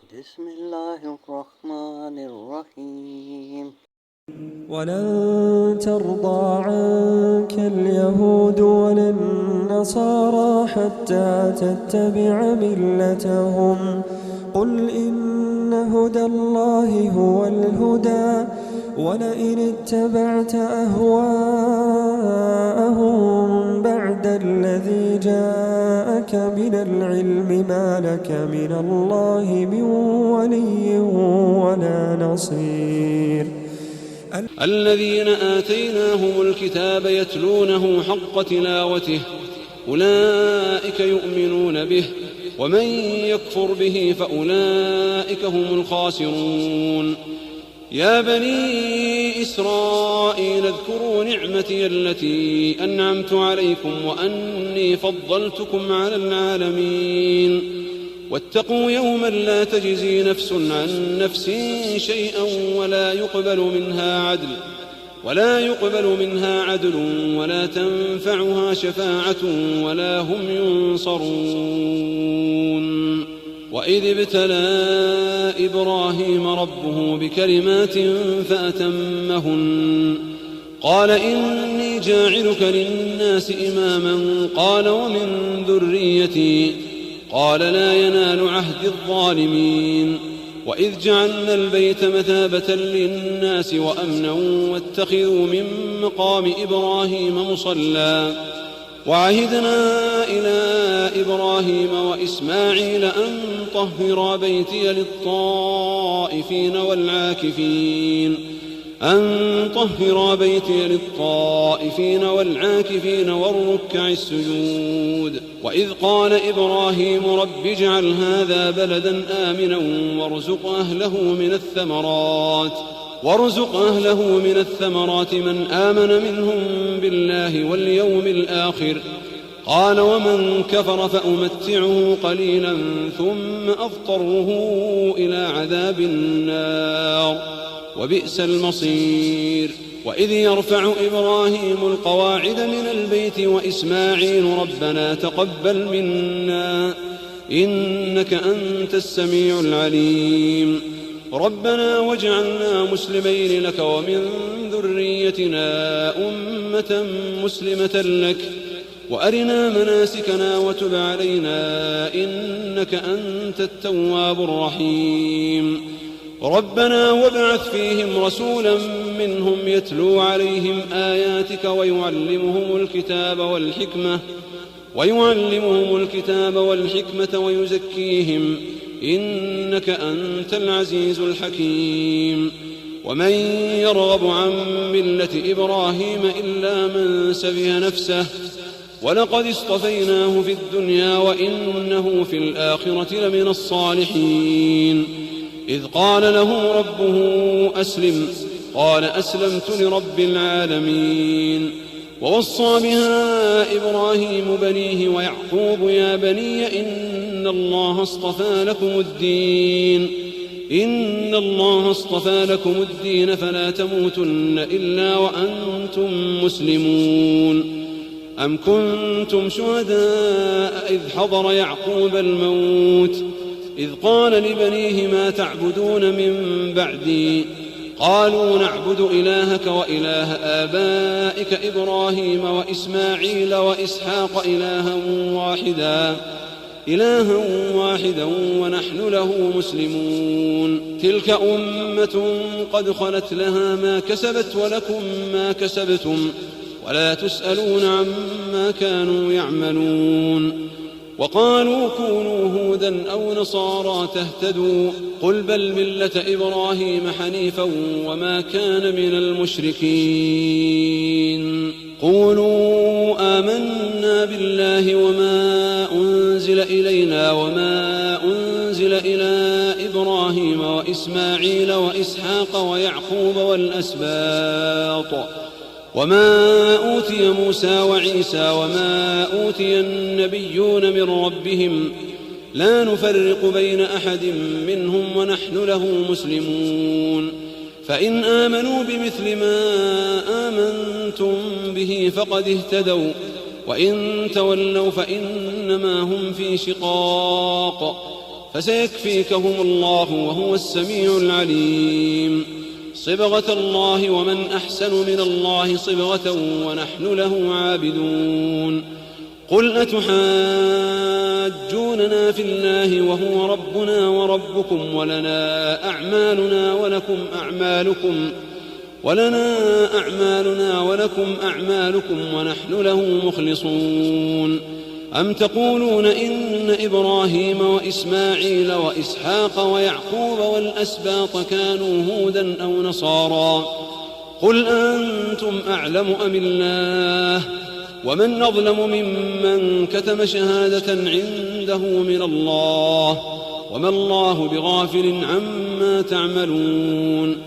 بسم الله الرحمن الرحيم. ولن ترضى عنك اليهود ولا النصارى حتى تتبع ملتهم. قل إن هدى الله هو الهدى ولئن اتبعت أهواءهم بعد الذي جاءك من العلم ما لك من الله من ولي ولا نصير. الذين آتيناهم الكتاب يتلونه حق تلاوته أولئك يؤمنون به ومن يكفر به فأولئك هم الخاسرون. يا بني إسرائيل اذكروا نعمتي التي أنعمت عليكم وأني فضلتكم على العالمين. واتقوا يوما لا تجزي نفس عن نفس شيئا ولا يقبل منها عدل ولا تنفعها شفاعة ولا هم ينصرون. وإذ ابتلى إبراهيم ربه بكلمات فأتمهن قال إني جاعلك للناس إماما قال ومن ذريتي قال لا ينال عهد الظالمين. وإذ جعلنا البيت مثابة للناس وأمنا واتخذوا من مقام إبراهيم مصلى وعهدنا إلى إبراهيم وإسماعيل أن طهرا بيتي للطائفين والعاكفين والركع السجود. وإذ قال إبراهيم رب اجعل هذا بلدا آمنا وارزق أهله من الثمرات من آمن منهم بالله واليوم الآخر قال ومن كفر فأمتعه قليلا ثم أضطره إلى عذاب النار وبئس المصير. وإذ يرفع إبراهيم القواعد من البيت وإسماعيل ربنا تقبل منا إنك أنت السميع العليم. ربنا واجعلنا مسلمين لك ومن ذريتنا أمة مسلمة لك وأرنا مناسكنا وتب علينا إنك أنت التواب الرحيم. ربنا وابعث فيهم رسولا منهم يتلو عليهم آياتك ويعلمهم الكتاب والحكمة ويزكيهم إنك أنت العزيز الحكيم. ومن يرغب عن ملة إبراهيم إلا من سفه نفسه ولقد اصطفيناه في الدنيا وإنه في الآخرة لمن الصالحين. إذ قال له ربه أسلم قال أسلمت لرب العالمين. ووصى بها إبراهيم بنيه ويعقوب يا بني إن الله اصطفى لكم الدين فلا تموتن إلا وأنتم مسلمون. أم كنتم شهداء إذ حضر يعقوب الموت إذ قال لبنيه ما تعبدون من بعدي قالوا نعبد إلهك وإله آبائك إبراهيم وإسماعيل وإسحاق إلها واحدا ونحن له مسلمون. تلك أمة قد خلت لها ما كسبت ولكم ما كسبتم ولا تسألون عما كانوا يعملون. وقالوا كونوا هودا أو نصارى تهتدوا قل بل ملة إبراهيم حنيفا وما كان من المشركين. قولوا آمنا بالله وما أنزل إلينا وما أنزل إلى إبراهيم وإسماعيل وإسحاق ويعقوب والأسباط وما أوتي موسى وعيسى وما أوتي النبيون من ربهم لا نفرق بين أحد منهم ونحن له مسلمون. فإن آمنوا بمثل ما آمنتم به فقد اهتدوا وإن تولوا فإنما هم في شقاق فسيكفيكهم الله وهو السميع العليم. صبغة الله ومن أحسن من الله صبغة ونحن له عابدون. قل أتحاجوننا في الله وهو ربنا وربكم ولنا أعمالنا ولكم أعمالكم ونحن له مخلصون. أم تقولون إن إبراهيم وإسماعيل وإسحاق ويعقوب والأسباط كانوا هودا أو نصارى؟ قل أنتم أعلم أم الله؟ ومن أظلم ممن كتم شهادة عنده من الله وما الله بغافل عما تعملون.